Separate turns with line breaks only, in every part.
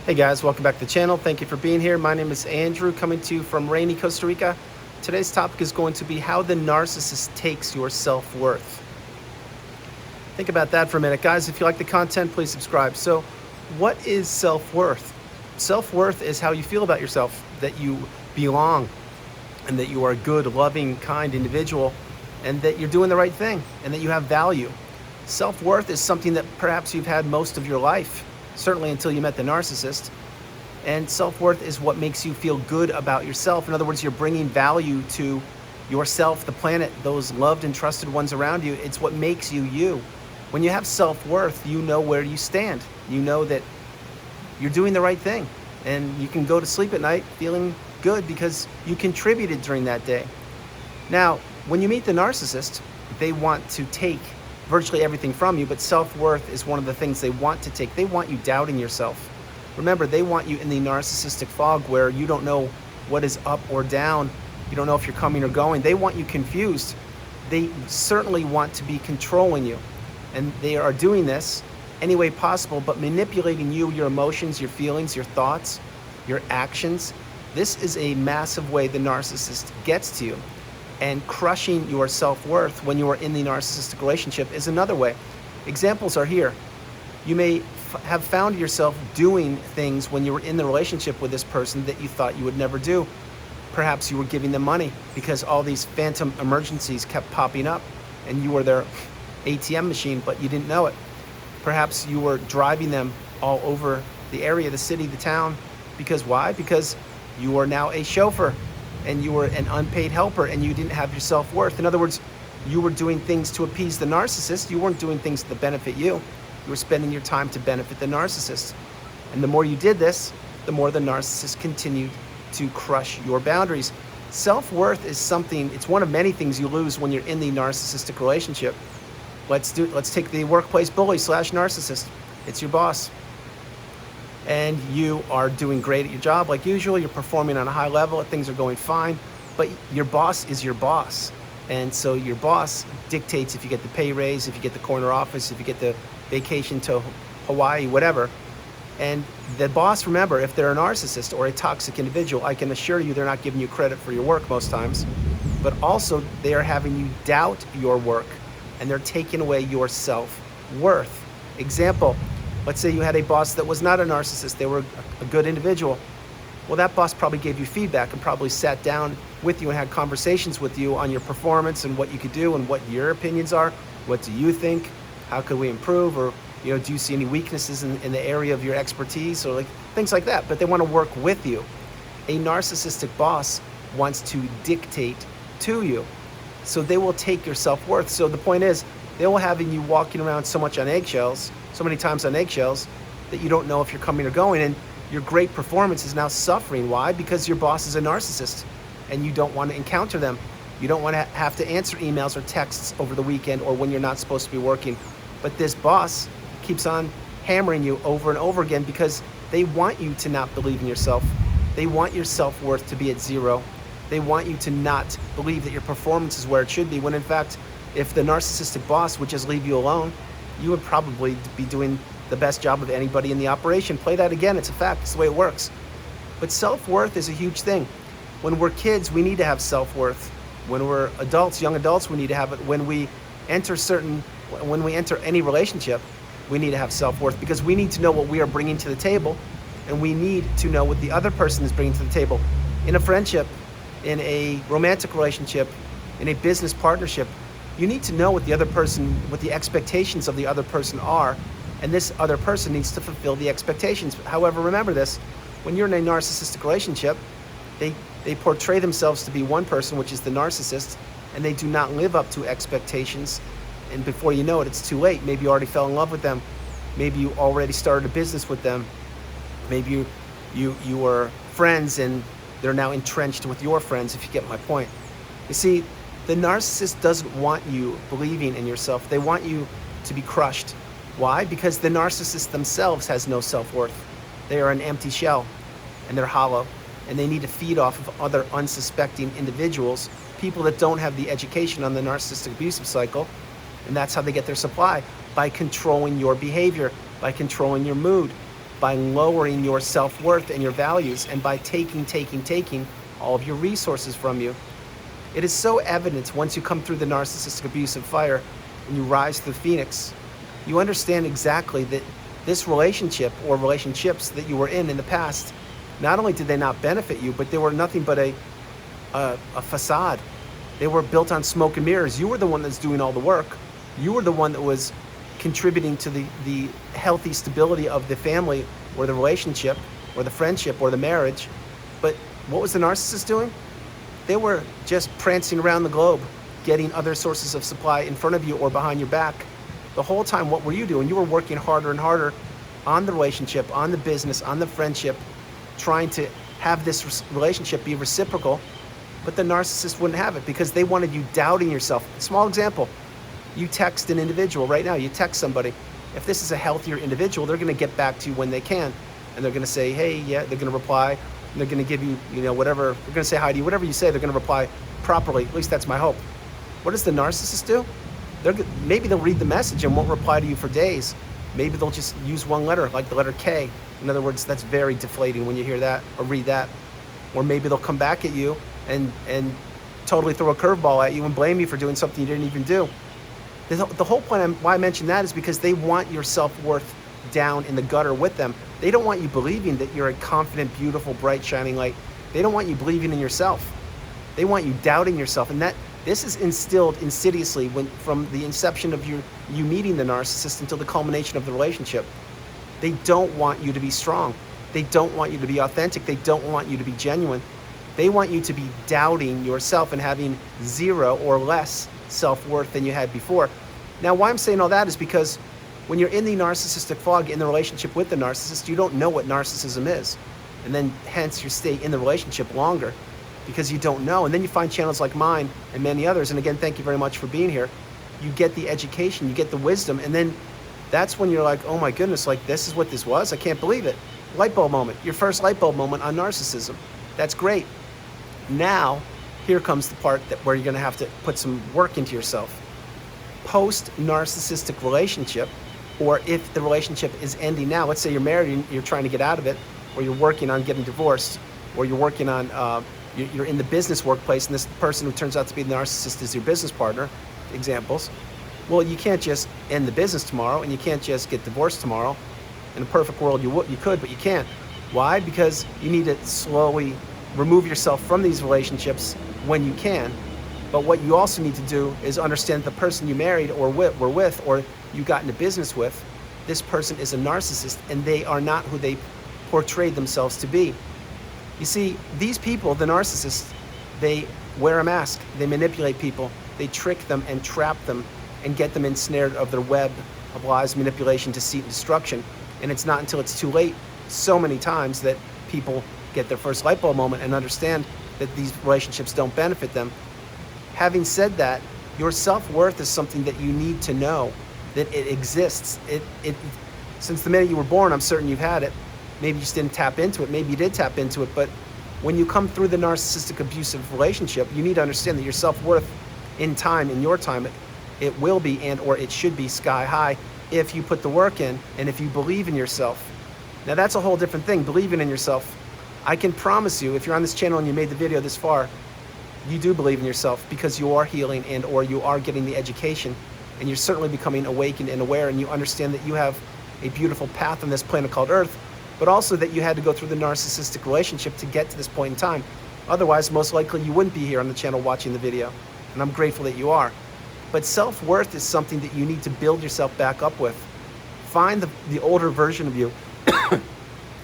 Hey guys, welcome back to the channel. Thank you for being here. My name is Andrew, coming to you from rainy Costa Rica. Today's topic is going to be how the narcissist takes your self-worth. Think about that for a minute. Guys, if you like the content, please subscribe. So, what is self-worth? Self-worth is how you feel about yourself, that you belong, and that you are a good, loving, kind individual, and that you're doing the right thing, and that you have value. Self-worth is something that perhaps you've had most of your life, certainly until you met the narcissist. And self-worth is what makes you feel good about yourself. In other words, you're bringing value to yourself, the planet, those loved and trusted ones around you. It's what makes you you. When you have self-worth, you know where you stand. You know that you're doing the right thing. And you can go to sleep at night feeling good because you contributed during that day. Now, when you meet the narcissist, they want to take virtually everything from you, but self-worth is one of the things they want to take. They want you doubting yourself. Remember, they want you in the narcissistic fog where you don't know what is up or down. You don't know if you're coming or going. They want you confused. They certainly want to be controlling you. And they are doing this any way possible, but manipulating you, your emotions, your feelings, your thoughts, your actions. This is a massive way the narcissist gets to you. And crushing your self-worth when you are in the narcissistic relationship is another way. Examples are here. You may have found yourself doing things when you were in the relationship with this person that you thought you would never do. Perhaps you were giving them money because all these phantom emergencies kept popping up and you were their ATM machine, but you didn't know it. Perhaps you were driving them all over the area, the city, the town. Because why? Because you are now a chauffeur and you were an unpaid helper and you didn't have your self-worth. In other words, you were doing things to appease the narcissist. You weren't doing things to benefit you. You were spending your time to benefit the narcissist. And the more you did this, the more the narcissist continued to crush your boundaries. Self-worth is something, it's one of many things you lose when you're in the narcissistic relationship. Let's take the workplace bully / narcissist. It's your boss. And you are doing great at your job like usual, you're performing on a high level, things are going fine, but your boss is your boss. And so your boss dictates if you get the pay raise, if you get the corner office, if you get the vacation to Hawaii, whatever. And the boss, remember, if they're a narcissist or a toxic individual, I can assure you they're not giving you credit for your work most times, but also they are having you doubt your work and they're taking away your self-worth. Example, let's say you had a boss that was not a narcissist, they were a good individual. Well, that boss probably gave you feedback and probably sat down with you and had conversations with you on your performance and what you could do and what your opinions are. What do you think? How could we improve? Or, do you see any weaknesses in the area of your expertise or things like that? But they want to work with you. A narcissistic boss wants to dictate to you. So they will take your self-worth. So the point is, they will have you walking around so much on eggshells, so many times on eggshells, that you don't know if you're coming or going, and your great performance is now suffering. Why? Because your boss is a narcissist and you don't want to encounter them. You don't want to have to answer emails or texts over the weekend or when you're not supposed to be working. But this boss keeps on hammering you over and over again because they want you to not believe in yourself. They want your self-worth to be at zero. They want you to not believe that your performance is where it should be, when in fact, if the narcissistic boss would just leave you alone, you would probably be doing the best job of anybody in the operation. Play that again, it's a fact, it's the way it works. But self-worth is a huge thing. When we're kids, we need to have self-worth. When we're adults, young adults, we need to have it. When we enter any relationship, we need to have self-worth because we need to know what we are bringing to the table and we need to know what the other person is bringing to the table. In a friendship, in a romantic relationship, in a business partnership, you need to know what the other person, what the expectations of the other person are, and this other person needs to fulfill the expectations. However, remember this, when you're in a narcissistic relationship, they portray themselves to be one person, which is the narcissist, and they do not live up to expectations, and before you know it, it's too late. Maybe you already fell in love with them, maybe you already started a business with them, maybe you were friends and they're now entrenched with your friends, if you get my point. You see, the narcissist doesn't want you believing in yourself. They want you to be crushed. Why? Because the narcissist themselves has no self-worth. They are an empty shell and they're hollow, and they need to feed off of other unsuspecting individuals, people that don't have the education on the narcissistic abusive cycle, and that's how they get their supply, by controlling your behavior, by controlling your mood. by lowering your self-worth and your values, and by taking all of your resources from you. It is so evident once you come through the narcissistic abusive fire and you rise to the phoenix. You understand exactly that this relationship or relationships that you were in the past, not only did they not benefit you, but they were nothing but a facade. They were built on smoke and mirrors. You were the one that's doing all the work. You were the one that was contributing to the healthy stability of the family or the relationship or the friendship or the marriage. But what was the narcissist doing? They were just prancing around the globe, getting other sources of supply in front of you or behind your back. The whole time, what were you doing? You were working harder and harder on the relationship, on the business, on the friendship, trying to have this relationship be reciprocal. But the narcissist wouldn't have it because they wanted you doubting yourself. Small example, you text an individual right now, you text somebody. If this is a healthier individual, they're gonna get back to you when they can. And they're gonna say, hey, yeah, they're gonna reply. And they're gonna give you, whatever, they're gonna say hi to you, whatever you say, they're gonna reply properly. At least that's my hope. What does the narcissist do? Maybe they'll read the message and won't reply to you for days. Maybe they'll just use one letter, like the letter K. In other words, that's very deflating when you hear that or read that. Or maybe they'll come back at you and totally throw a curveball at you and blame you for doing something you didn't even do. The whole point why I mention that is because they want your self-worth down in the gutter with them. They don't want you believing that you're a confident, beautiful, bright, shining light. They don't want you believing in yourself. They want you doubting yourself. And this is instilled insidiously from the inception of you meeting the narcissist until the culmination of the relationship. They don't want you to be strong. They don't want you to be authentic. They don't want you to be genuine. They want you to be doubting yourself and having zero or less self-worth than you had before. Now, why I'm saying all that is because when you're in the narcissistic fog, in the relationship with the narcissist, you don't know what narcissism is. And then hence you stay in the relationship longer because you don't know. And then you find channels like mine and many others. And again, thank you very much for being here. You get the education, you get the wisdom. And then that's when you're like, oh my goodness, like this is what this was? I can't believe it. Light bulb moment, your first light bulb moment on narcissism. That's great. Now, here comes the part where you're gonna have to put some work into yourself. Post-narcissistic relationship, or if the relationship is ending now, let's say you're married and you're trying to get out of it, or you're working on getting divorced, or you're working on, you're in the business workplace and this person who turns out to be the narcissist is your business partner, examples. Well, you can't just end the business tomorrow and you can't just get divorced tomorrow. In a perfect world, you could, but you can't. Why? Because you need to slowly remove yourself from these relationships when you can. But what you also need to do is understand the person you married or were with, or you got into business with, this person is a narcissist and they are not who they portrayed themselves to be. You see, these people, the narcissists, they wear a mask, they manipulate people, they trick them and trap them and get them ensnared of their web of lies, manipulation, deceit, and destruction. And it's not until it's too late so many times that people get their first light bulb moment and understand that these relationships don't benefit them. Having said that, your self-worth is something that you need to know, that it exists. Since the minute you were born, I'm certain you've had it. Maybe you just didn't tap into it. Maybe you did tap into it. But when you come through the narcissistic abusive relationship, you need to understand that your self-worth in time, in your time, it will be or it should be sky high if you put the work in and if you believe in yourself. Now that's a whole different thing, believing in yourself. I can promise you, if you're on this channel and you made the video this far, you do believe in yourself because you are healing or you are getting the education and you're certainly becoming awakened and aware, and you understand that you have a beautiful path on this planet called Earth, but also that you had to go through the narcissistic relationship to get to this point in time. Otherwise, most likely you wouldn't be here on the channel watching the video, and I'm grateful that you are. But self-worth is something that you need to build yourself back up with. Find the older version of you,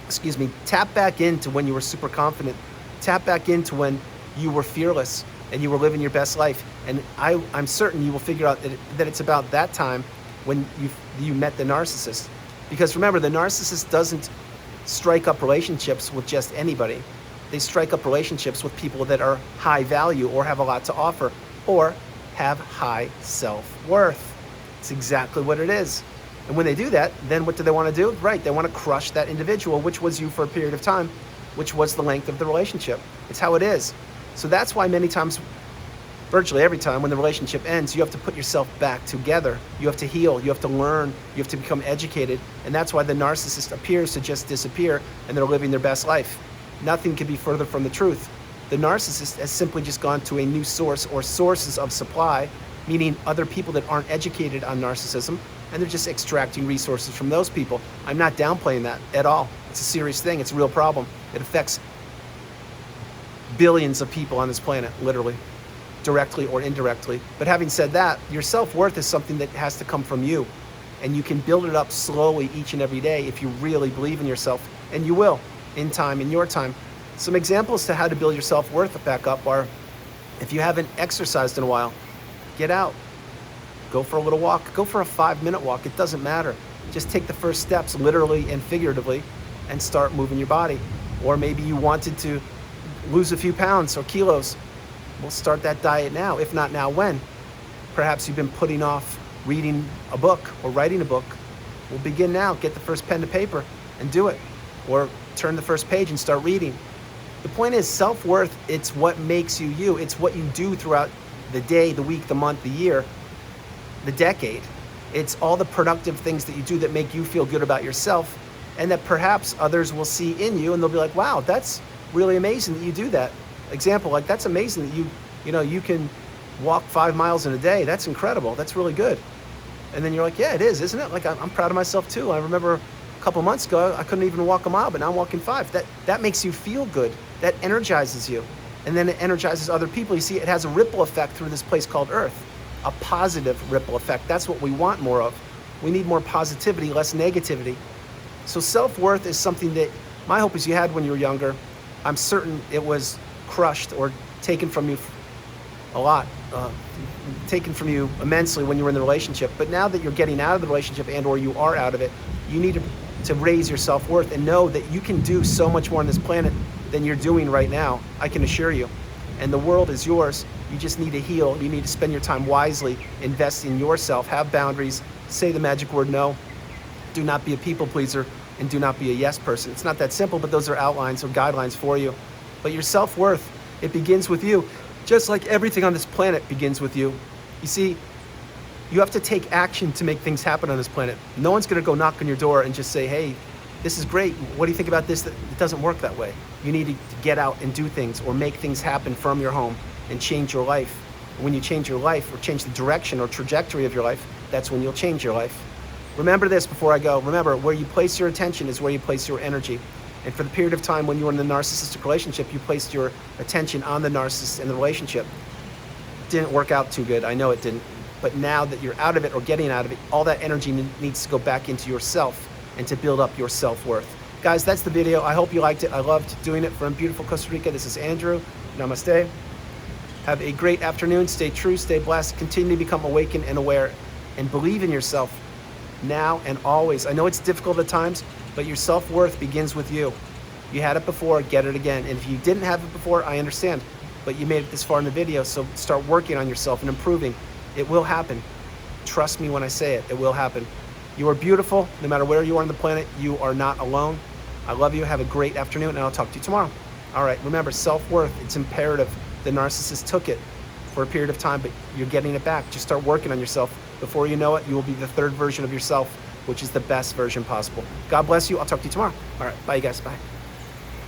excuse me, tap back into when you were super confident, tap back into when you were fearless and you were living your best life. And I'm certain you will figure out that it's about that time when you met the narcissist. Because remember, the narcissist doesn't strike up relationships with just anybody. They strike up relationships with people that are high value or have a lot to offer or have high self-worth. It's exactly what it is. And when they do that, then what do they want to do? Right, they want to crush that individual, which was you for a period of time, which was the length of the relationship. It's how it is. So that's why many times virtually every time when the relationship ends, you have to put yourself back together. You have to heal, you have to learn, you have to become educated. And that's why the narcissist appears to just disappear and they're living their best life. Nothing could be further from the truth. The narcissist has simply just gone to a new source or sources of supply, meaning other people that aren't educated on narcissism, and they're just extracting resources from those people. I'm not downplaying that at all. It's a serious thing, it's a real problem. It affects billions of people on this planet, literally, directly or indirectly. But having said that, your self-worth is something that has to come from you, and you can build it up slowly each and every day if you really believe in yourself, and you will, in time, in your time. Some examples to how to build your self-worth back up are, if you haven't exercised in a while, get out, go for a little walk, go for a 5-minute walk, it doesn't matter. Just take the first steps, literally and figuratively, and start moving your body. Or maybe you wanted to lose a few pounds or kilos. We'll start that diet now. If not now, when? Perhaps you've been putting off reading a book or writing a book. We'll begin now. Get the first pen to paper and do it. Or turn the first page and start reading. The point is, self-worth, it's what makes you you. It's what you do throughout the day, the week, the month, the year, the decade. It's all the productive things that you do that make you feel good about yourself, and that perhaps others will see in you and they'll be like, wow, that's really amazing that you do that. Example, like, that's amazing that you can walk 5 miles in a day. That's incredible. That's really good. And then you're like, yeah, it is, isn't it? Like, I'm proud of myself too. I remember a couple months ago, I couldn't even walk a mile, but now I'm walking 5. That makes you feel good. That energizes you. And then it energizes other people. You see, it has a ripple effect through this place called Earth, a positive ripple effect. That's what we want more of. We need more positivity, less negativity. So self-worth is something that my hope is you had when you were younger. I'm certain it was crushed or taken from you a lot, taken from you immensely when you were in the relationship. But now that you're getting out of the relationship and or you are out of it, you need to raise your self-worth and know that you can do so much more on this planet than you're doing right now, I can assure you. And the world is yours. You just need to heal. You need to spend your time wisely, invest in yourself, have boundaries, say the magic word no, do not be a people pleaser, and do not be a yes person. It's not that simple, but those are outlines or guidelines for you. But your self-worth, it begins with you. Just like everything on this planet begins with you. You see, you have to take action to make things happen on this planet. No one's gonna go knock on your door and just say, hey, this is great, what do you think about this? It doesn't work that way. You need to get out and do things or make things happen from your home and change your life. And when you change your life or change the direction or trajectory of your life, that's when you'll change your life. Remember this before I go. Remember, where you place your attention is where you place your energy. And for the period of time when you were in the narcissistic relationship, you placed your attention on the narcissist and the relationship. Didn't work out too good, I know it didn't. But now that you're out of it or getting out of it, all that energy needs to go back into yourself and to build up your self-worth. Guys, that's the video. I hope you liked it. I loved doing it from beautiful Costa Rica. This is Andrew. Namaste. Have a great afternoon. Stay true, stay blessed. Continue to become awakened and aware, and believe in yourself now and always. I know it's difficult at times, but your self-worth begins with you. You had it before, get it again. And if you didn't have it before, I understand, but you made it this far in the video, so start working on yourself and improving. It will happen. Trust me when I say it, it will happen. You are beautiful, no matter where you are on the planet. You are not alone. I love you. Have a great afternoon, and I'll talk to you tomorrow. All right, remember, self-worth, it's imperative. The narcissist took it for a period of time, but you're getting it back. Just start working on yourself. Before you know it, you will be the third version of yourself, which is the best version possible. God bless you. I'll talk to you tomorrow. All right, bye, you guys. Bye.